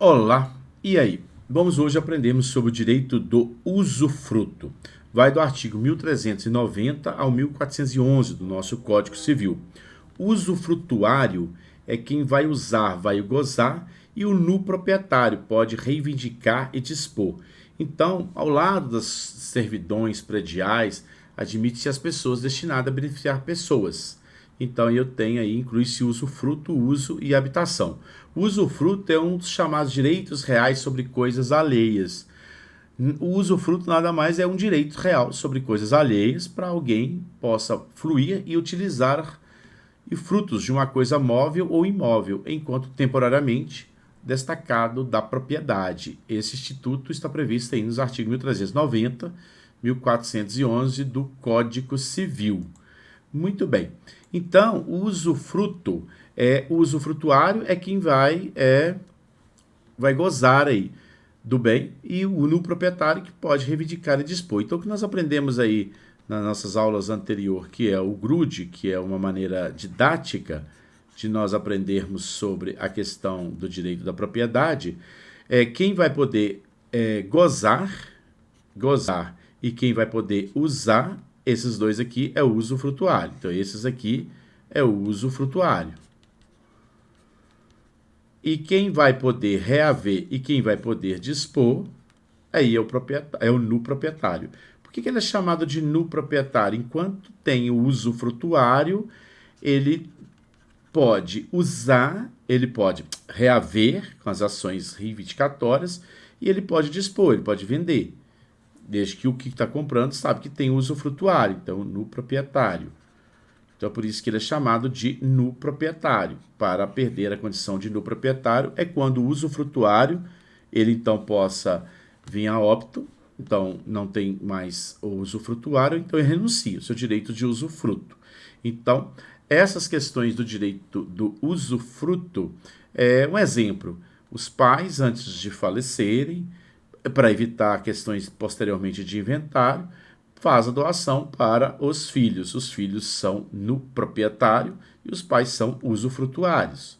Olá, e aí? Vamos hoje aprendermos sobre o direito do usufruto. Vai do artigo 1390 ao 1411 do nosso Código Civil. Usufrutuário é quem vai usar, vai gozar, e o nu proprietário pode reivindicar e dispor. Então, ao lado das servidões prediais, admite-se as pessoas destinadas a beneficiar pessoas. Então eu tenho aí, inclui-se usufruto, uso e habitação. O usufruto é um dos chamados direitos reais sobre coisas alheias. O usufruto nada mais é um direito real sobre coisas alheias para alguém possa fluir e utilizar frutos de uma coisa móvel ou imóvel, enquanto temporariamente destacado da propriedade. Esse instituto está previsto aí nos artigos 1390, 1411 do Código Civil. Muito bem. Então, o usufrutuário é quem vai gozar aí do bem, e o no proprietário que pode reivindicar e dispor. Então, o que nós aprendemos aí nas nossas aulas anteriores, que é o GRUD, que é uma maneira didática de nós aprendermos sobre a questão do direito da propriedade, é quem vai poder gozar, e quem vai poder usar. Esses dois aqui é o usufrutuário. Então, esses aqui é o usufrutuário. E quem vai poder reaver e quem vai poder dispor, aí é o nu proprietário. Por que ele é chamado de nu proprietário? Enquanto tem o usufrutuário, ele pode usar, ele pode reaver com as ações reivindicatórias e ele pode dispor, ele pode vender. Desde que o que está comprando sabe que tem usufrutuário, então nu proprietário. Então é por isso que ele é chamado de nu proprietário. Para perder a condição de nu proprietário é quando o usufrutuário, ele então possa vir a óbito, então não tem mais o usufrutuário, então ele renuncia o seu direito de usufruto. Então, essas questões do direito do usufruto é um exemplo. Os pais, antes de falecerem, para evitar questões posteriormente de inventário, faz a doação para os filhos. Os filhos são no proprietário e os pais são usufrutuários.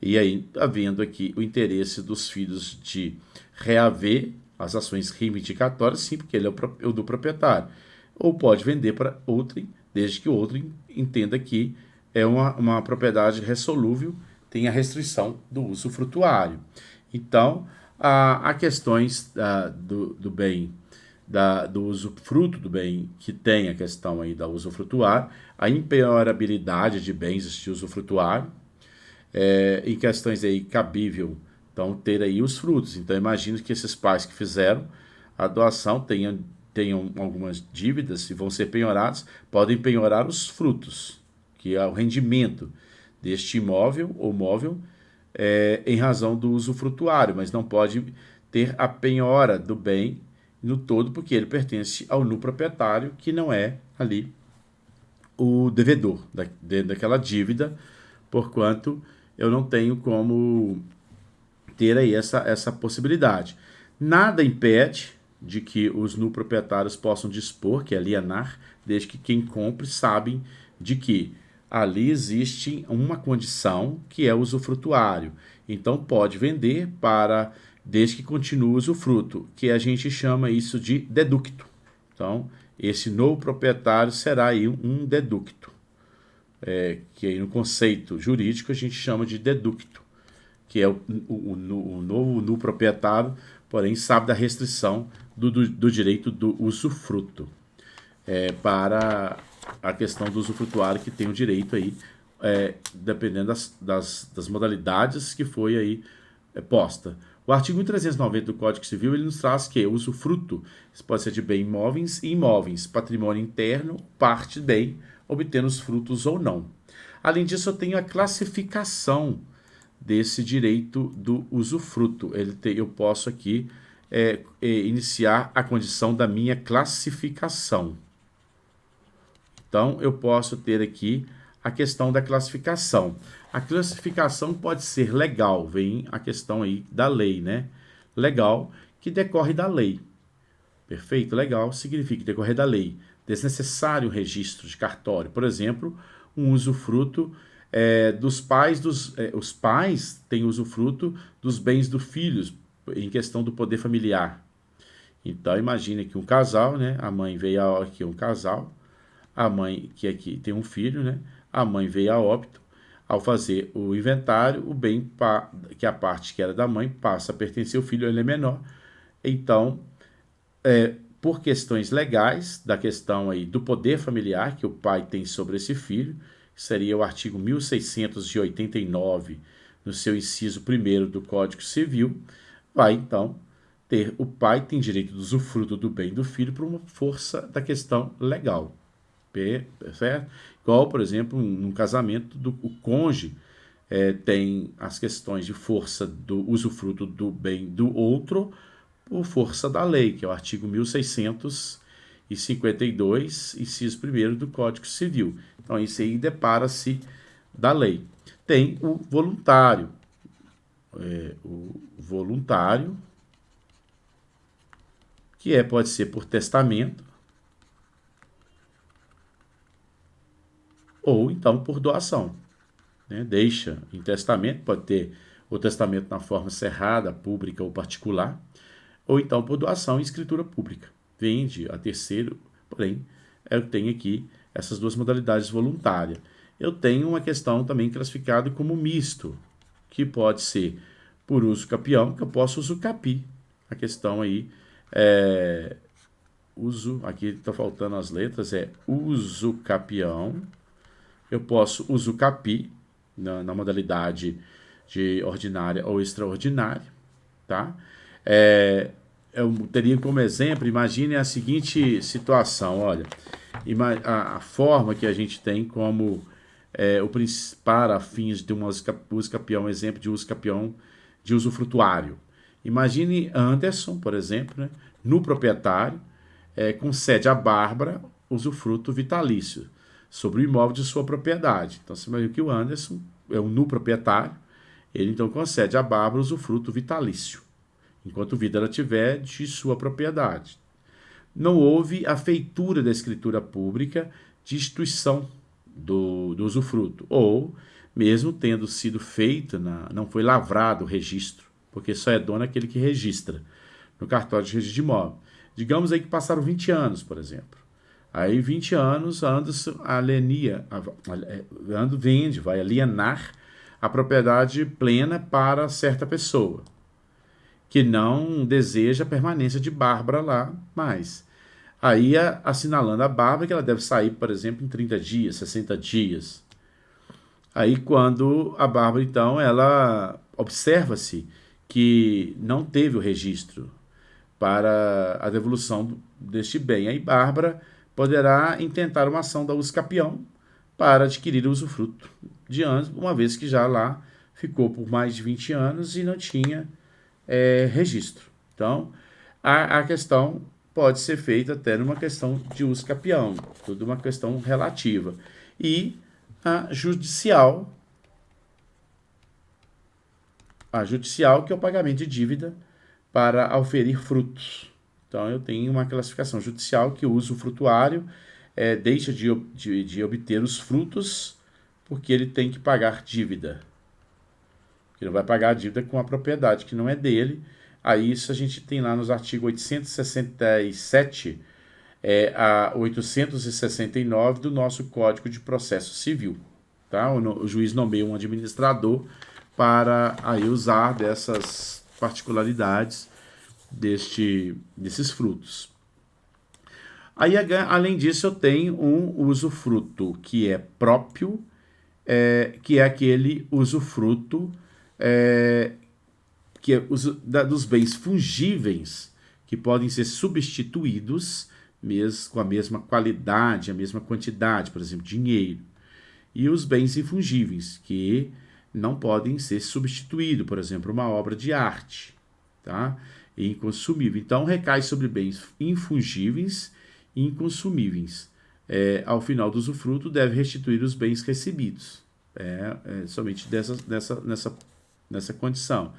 E aí, havendo aqui o interesse dos filhos de reaver as ações reivindicatórias, sim, porque ele é o do proprietário. Ou pode vender para outrem, desde que o outro entenda que é uma propriedade ressolúvel, tem a restrição do usufrutuário. Então, há questões do bem, do usufruto do bem, que tem a questão aí da usufrutuário, a impenhorabilidade de bens de usufrutuário, em questões aí cabível, então ter aí os frutos. Então imagino que esses pais que fizeram a doação tenham algumas dívidas e vão ser penhorados, podem penhorar os frutos, que é o rendimento deste imóvel ou móvel, em razão do usufrutuário, mas não pode ter a penhora do bem no todo, porque ele pertence ao nu proprietário, que não é ali o devedor daquela dívida, porquanto eu não tenho como ter aí essa possibilidade. Nada impede de que os nu proprietários possam dispor, que é alienar, desde que quem compre sabe de que ali existe uma condição que é usufrutuário. Então pode vender desde que continue o usufruto, que a gente chama isso de deducto. Então, esse novo proprietário será aí um deducto, que aí no conceito jurídico a gente chama de deducto, que é o novo proprietário, porém sabe da restrição do direito do usufruto, para a questão do usufrutuário, que tem o direito aí, dependendo das modalidades que foi aí posta. O artigo 1390 do Código Civil, ele nos traz que o usufruto pode ser de bem imóveis e imóveis, patrimônio interno, parte bem, obtendo os frutos ou não. Além disso, eu tenho a classificação desse direito do usufruto. Eu posso aqui iniciar a condição da minha classificação. Então, eu posso ter aqui a questão da classificação. A classificação pode ser legal, vem a questão aí da lei, né? Legal, que decorre da lei. Perfeito? Legal significa decorrer da lei. Desnecessário registro de cartório. Por exemplo, um usufruto Os pais têm usufruto dos bens dos filhos em questão do poder familiar. Então, imagine que um casal, né? A mãe veio a aqui um casal, a mãe que aqui tem um filho, né? A mãe veio a óbito. Ao fazer o inventário, o bem que a parte que era da mãe passa a pertencer ao filho, ele é menor. Então, por questões legais, da questão aí do poder familiar que o pai tem sobre esse filho, que seria o artigo 1689, no seu inciso 1º do Código Civil, vai então o pai tem direito do usufruto do bem do filho por uma força da questão legal, certo? Igual, por exemplo, num casamento, o cônjuge tem as questões de força do usufruto do bem do outro por força da lei, que é o artigo 1652, inciso 1º do Código Civil. Então, isso aí depara-se da lei. Tem o voluntário. Que pode ser por testamento ou então por doação. Né? Deixa em testamento, pode ter o testamento na forma cerrada, pública ou particular, ou então por doação em escritura pública. Vende a terceiro, porém, eu tenho aqui essas duas modalidades voluntárias. Eu tenho uma questão também classificada como misto, que pode ser por uso capião, que eu posso usucapi. A questão aí aqui está faltando as letras, usucapião. Eu posso usucapi, na modalidade de ordinária ou extraordinária, tá? Eu teria como exemplo, imagine a seguinte situação, olha, a forma que a gente tem como para fins de um uso capião, exemplo de uso capião de usufrutuário. Imagine Anderson, por exemplo, né, no proprietário, concede a Bárbara usufruto vitalício sobre o imóvel de sua propriedade. Então, você imagina que o Anderson é um nu proprietário, ele então concede a Bárbara usufruto vitalício, enquanto vida ela tiver de sua propriedade. Não houve a feitura da escritura pública de instituição do usufruto, ou mesmo tendo sido feita, não foi lavrado o registro, porque só é dono aquele que registra no cartório de registro de imóvel. Digamos aí que passaram 20 anos, por exemplo. Aí 20 anos, Anderson vai alienar a propriedade plena para certa pessoa, que não deseja a permanência de Bárbara lá mais. Aí assinalando a Bárbara que ela deve sair, por exemplo, em 30 dias, 60 dias. Aí quando a Bárbara, então, ela observa-se que não teve o registro para a devolução deste bem. Aí Bárbara poderá intentar uma ação da usucapião para adquirir o usufruto de anos, uma vez que já lá ficou por mais de 20 anos e não tinha registro. Então, a questão pode ser feita até numa questão de usucapião, tudo uma questão relativa. E a judicial, que é o pagamento de dívida para auferir frutos. Então, eu tenho uma classificação judicial que o usufrutuário deixa de obter os frutos porque ele tem que pagar dívida. Ele não vai pagar a dívida com a propriedade que não é dele. Aí isso a gente tem lá nos artigos 867 a 869 do nosso Código de Processo Civil. Tá? O juiz nomeia um administrador para aí usar dessas particularidades desses frutos. Aí, além disso, eu tenho um usufruto que é próprio, que é aquele usufruto que é dos bens fungíveis, que podem ser substituídos mesmo com a mesma qualidade, a mesma quantidade, por exemplo, dinheiro. E os bens infungíveis, que não podem ser substituídos, por exemplo, uma obra de arte, tá? Inconsumível. Então, recai sobre bens infungíveis e inconsumíveis. Ao final do usufruto, deve restituir os bens recebidos. Somente nessa condição.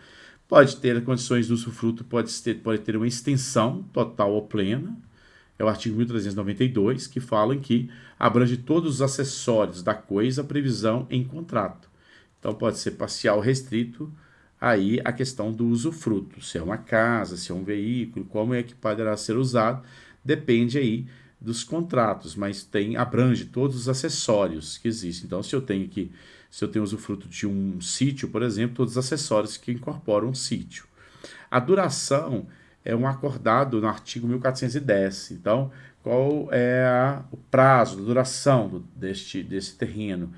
Pode ter condições do usufruto, pode ter uma extensão total ou plena, é o artigo 1392, que fala em que abrange todos os acessórios da coisa, previsão em contrato. Então pode ser parcial restrito, aí a questão do usufruto, se é uma casa, se é um veículo, como é que poderá ser usado, depende aí dos contratos, mas abrange todos os acessórios que existem. Então, se eu tenho usufruto de um sítio, por exemplo, todos os acessórios que incorporam um sítio. A duração é um acordado no artigo 1410. Então, qual é o prazo, a duração desse terreno?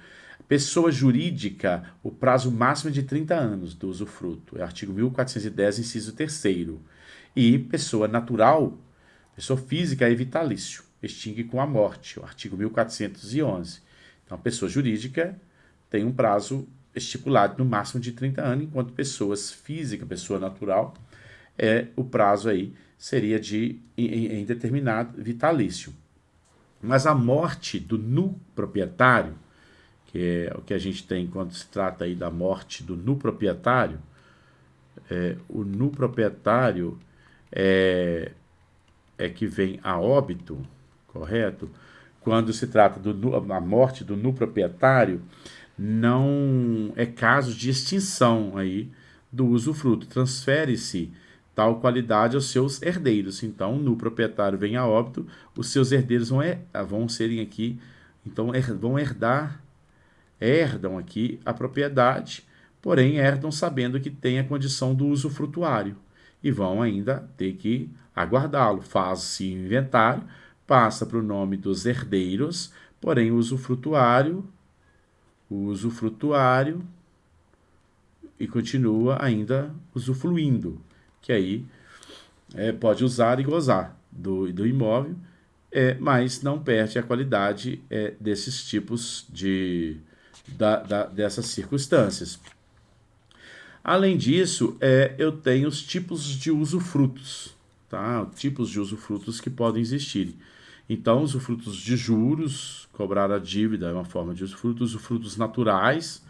Pessoa jurídica, o prazo máximo é de 30 anos do usufruto. É o artigo 1410, inciso 3º. E pessoa natural, pessoa física é vitalício, extingue com a morte, o artigo 1411. Então, a pessoa jurídica tem um prazo estipulado no máximo de 30 anos, enquanto pessoas física, pessoa natural, o prazo aí seria de indeterminado vitalício. Mas a morte do nu proprietário, que é o que a gente tem quando se trata aí da morte do nu proprietário, o nu proprietário é que vem a óbito, correto? Quando se trata da morte do nu proprietário, não é caso de extinção aí do usufruto, transfere-se tal qualidade aos seus herdeiros. Então, no proprietário vem a óbito, os seus herdeiros vão serem aqui, então herdam aqui a propriedade, porém herdam sabendo que tem a condição do usufrutuário e vão ainda ter que aguardá-lo. Faz-se inventário, passa para o nome dos herdeiros, porém o usufrutuário e continua ainda usufruindo, que aí pode usar e gozar do imóvel, mas não perde a qualidade desses tipos dessas circunstâncias. Além disso, eu tenho os tipos de usufrutos, tá? Tipos de usufrutos que podem existir. Então, usufrutos de juros, cobrar a dívida é uma forma de usufrutos naturais,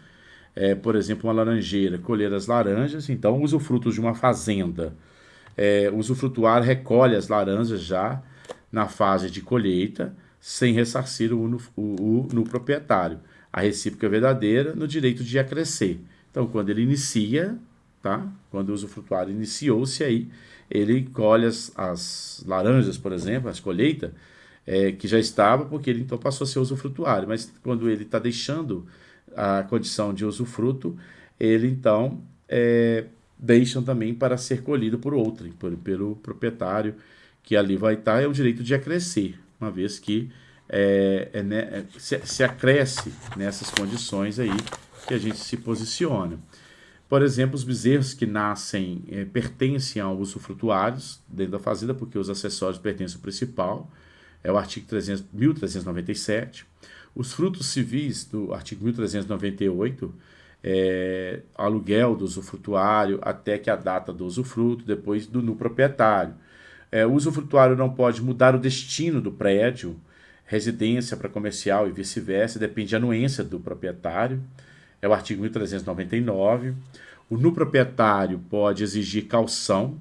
por exemplo, uma laranjeira, colher as laranjas. Então, usufrutos de uma fazenda, o usufrutuário recolhe as laranjas já na fase de colheita, sem ressarcir no proprietário. A recíproca verdadeira no direito de acrescer. Então, quando ele inicia, tá? Quando o usufrutuário iniciou-se aí, ele colhe as laranjas, por exemplo, as colheitas, que já estava, porque ele então passou a ser usufrutuário. Mas quando ele está deixando a condição de usufruto, ele então deixam também para ser colhido por outrem, pelo proprietário, que ali vai estar, é o direito de acrescer, uma vez que se acresce nessas condições aí que a gente se posiciona. Por exemplo, os bezerros que nascem pertencem aos usufrutuários dentro da fazenda, porque os acessórios pertencem ao principal, é o artigo 1397. Os frutos civis, do artigo 1398, aluguel do usufrutuário até que a data do usufruto, depois do nu proprietário. O usufrutuário não pode mudar o destino do prédio, residência para comercial e vice-versa, depende da anuência do proprietário, é o artigo 1399. O nu proprietário pode exigir caução,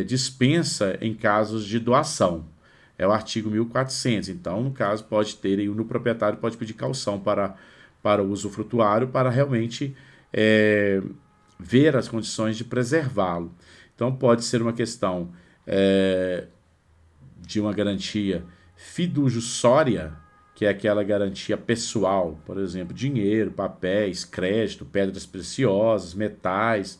dispensa em casos de doação, é o artigo 1400. Então, no caso, pode ter, e o nu proprietário pode pedir caução para o usufrutuário para realmente ver as condições de preservá-lo. Então, pode ser uma questão de uma garantia fiduciária, que é aquela garantia pessoal, por exemplo, dinheiro, papéis, crédito, pedras preciosas, metais,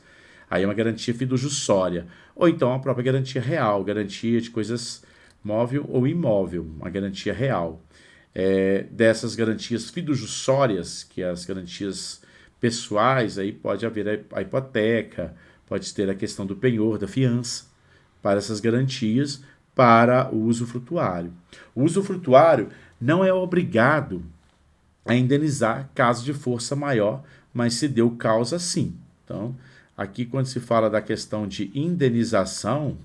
aí é uma garantia fiduciária. Ou então a própria garantia real, garantia de coisas móvel ou imóvel, uma garantia real. Dessas garantias fiduciárias, que é as garantias pessoais, aí pode haver a hipoteca, pode ter a questão do penhor, da fiança, para essas garantias para o usufrutuário. O usufrutuário não é obrigado a indenizar caso de força maior, mas se deu causa, sim. Então, aqui quando se fala da questão de indenização,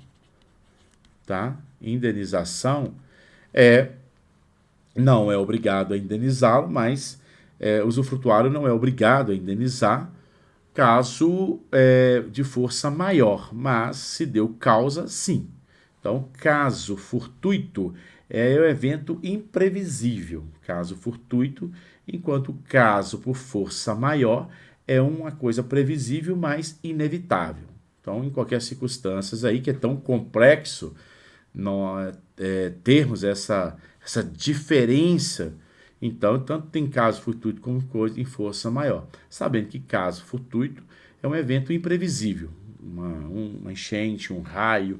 tá? Indenização não é obrigado a indenizá-lo, mas o usufrutuário não é obrigado a indenizar caso de força maior, mas se deu causa, sim. Então, caso fortuito é o evento imprevisível, caso fortuito, enquanto caso por força maior é uma coisa previsível, mas inevitável. Então, em qualquer circunstância aí que é tão complexo nós termos essa diferença, então, tanto tem caso fortuito como coisa em força maior. Sabendo que caso fortuito é um evento imprevisível, uma enchente, um raio,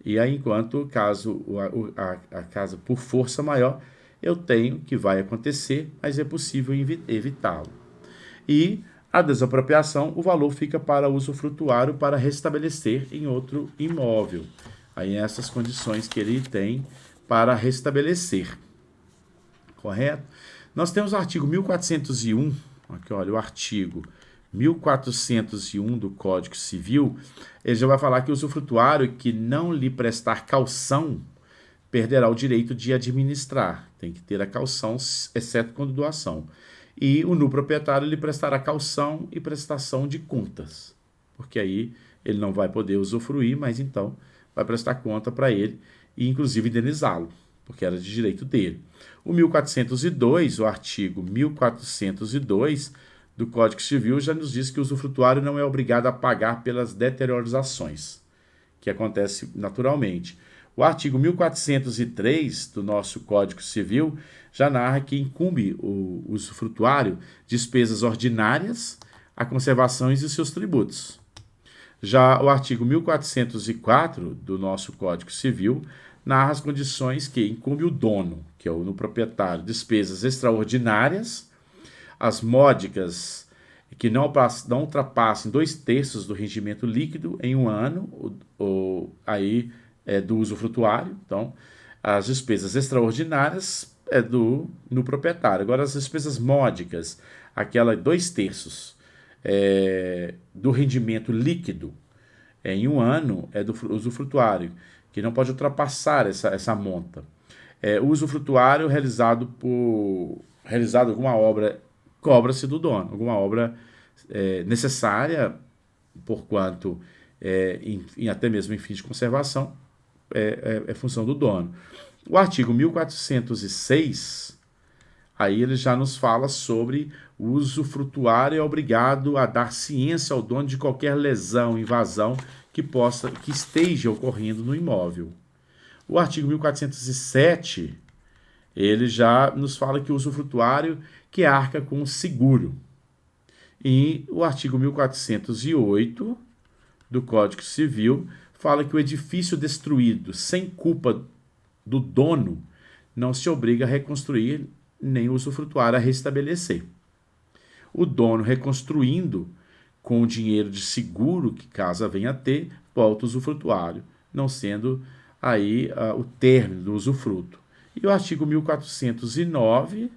e aí, enquanto caso a casa por força maior, eu tenho que vai acontecer, mas é possível evitá-lo. E a desapropriação, o valor fica para o usufrutuário para restabelecer em outro imóvel. Aí essas condições que ele tem para restabelecer. Correto? Nós temos o artigo 1401, aqui olha, o artigo 1401 do Código Civil, ele já vai falar que o usufrutuário que não lhe prestar caução perderá o direito de administrar. Tem que ter a caução, exceto quando doação. E o nu proprietário lhe prestará caução e prestação de contas, porque aí ele não vai poder usufruir, mas então vai prestar conta para ele e inclusive indenizá-lo, porque era de direito dele. O 1402, o artigo 1402 do Código Civil já nos diz que o usufrutuário não é obrigado a pagar pelas deteriorizações, que acontece naturalmente. O artigo 1403 do nosso Código Civil já narra que incumbe o usufrutuário despesas ordinárias, a conservações e seus tributos. Já o artigo 1404 do nosso Código Civil narra as condições que incumbe o dono, que é o no proprietário, despesas extraordinárias, as módicas que não ultrapassem 2/3 do rendimento líquido em um ano, do usufrutuário. Então, as despesas extraordinárias no proprietário. Agora, as despesas módicas, aquela 2/3 do rendimento líquido em um ano é do usufrutuário, que não pode ultrapassar essa monta. O usufrutuário realizado alguma obra, cobra-se do dono, alguma obra necessária, porquanto até mesmo em fins de conservação, é função do dono. O artigo 1406, aí ele já nos fala sobre o usufrutuário é obrigado a dar ciência ao dono de qualquer lesão, invasão que esteja ocorrendo no imóvel. O artigo 1407, ele já nos fala que o usufrutuário que arca com o seguro. E o artigo 1408 do Código Civil fala que o edifício destruído sem culpa do dono não se obriga a reconstruir nem o usufrutuário a restabelecer. O dono reconstruindo com o dinheiro de seguro que casa venha a ter, volta o usufrutuário, não sendo aí o término do usufruto. E o artigo 1409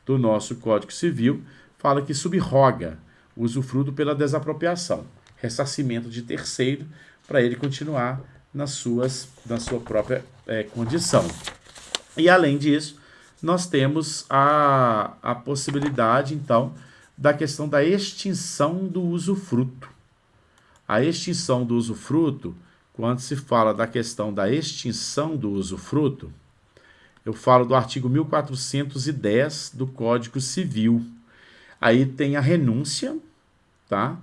do nosso Código Civil fala que subroga o usufruto pela desapropriação, ressarcimento de terceiro para ele continuar na sua própria condição. E além disso, nós temos a possibilidade, então, da questão da extinção do usufruto. A extinção do usufruto, quando se fala da questão da extinção do usufruto, eu falo do artigo 1410 do Código Civil. Aí tem a renúncia, tá?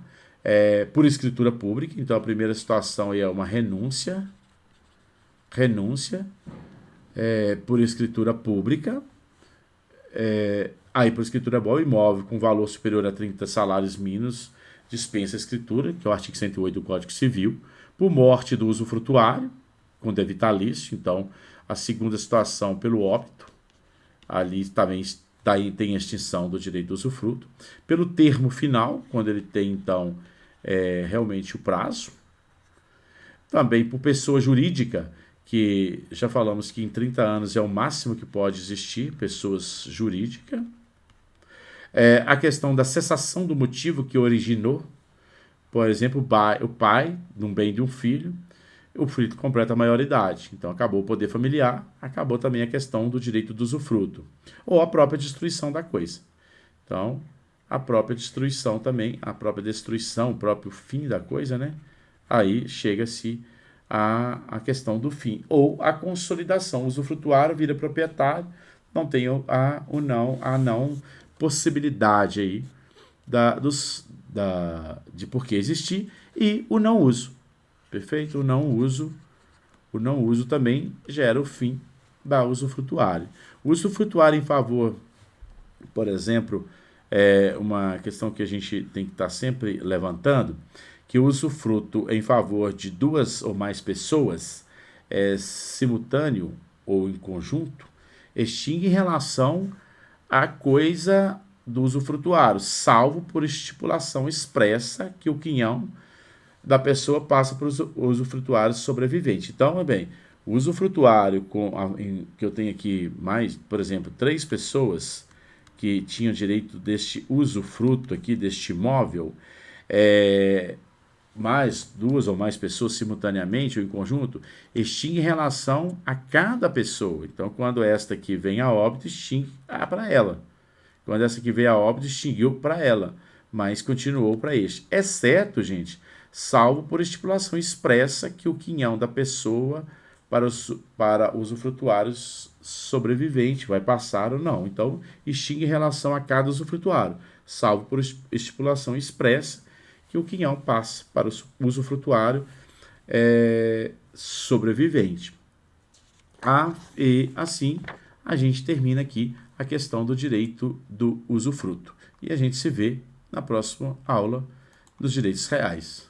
Por escritura pública. Então, a primeira situação aí é uma renúncia por escritura pública. Aí, por escritura boa, imóvel com valor superior a 30 salários mínimos dispensa a escritura, que é o artigo 108 do Código Civil. Por morte do usufrutuário, com deve vitalício. Então, a segunda situação pelo óbito, ali também tem a extinção do direito do usufruto. Pelo termo final, quando ele tem, então, realmente o prazo. Também por pessoa jurídica, que já falamos que em 30 anos é o máximo que pode existir, pessoas jurídicas. A questão da cessação do motivo que originou, por exemplo, o pai de um bem de um filho, o filho completa a maioridade, então acabou o poder familiar, acabou também a questão do direito do usufruto, ou a própria destruição da coisa. Então, a própria destruição também, o próprio fim da coisa, né? Aí chega-se a questão do fim, ou a consolidação. O usufrutuário vira proprietário, não tem a não possibilidade aí de por que existir, e o não uso. Perfeito? O não uso também gera o fim da usufrutuário. O usufrutuário em favor, por exemplo, é uma questão que a gente tem que estar sempre levantando, que o usufruto em favor de duas ou mais pessoas simultâneo ou em conjunto extingue em relação à coisa do usufrutuário, salvo por estipulação expressa que o quinhão da pessoa passa para o usufrutuário sobrevivente. Então, bem, o usufrutuário que eu tenho aqui mais, por exemplo, 3 pessoas que tinham direito deste usufruto aqui, deste imóvel, mais 2 ou mais pessoas simultaneamente ou em conjunto, extingue em relação a cada pessoa. Então, quando esta aqui vem a óbito, extingue para ela. Quando essa aqui veio a óbito, extinguiu para ela, mas continuou para este. Exceto, gente, salvo por estipulação expressa que o quinhão da pessoa para usufrutuários sobrevivente vai passar ou não. Então, extingue em relação a cada usufrutuário, salvo por estipulação expressa que o quinhão passa para o usufrutuário sobrevivente. E assim a gente termina aqui a questão do direito do usufruto. E a gente se vê na próxima aula dos direitos reais.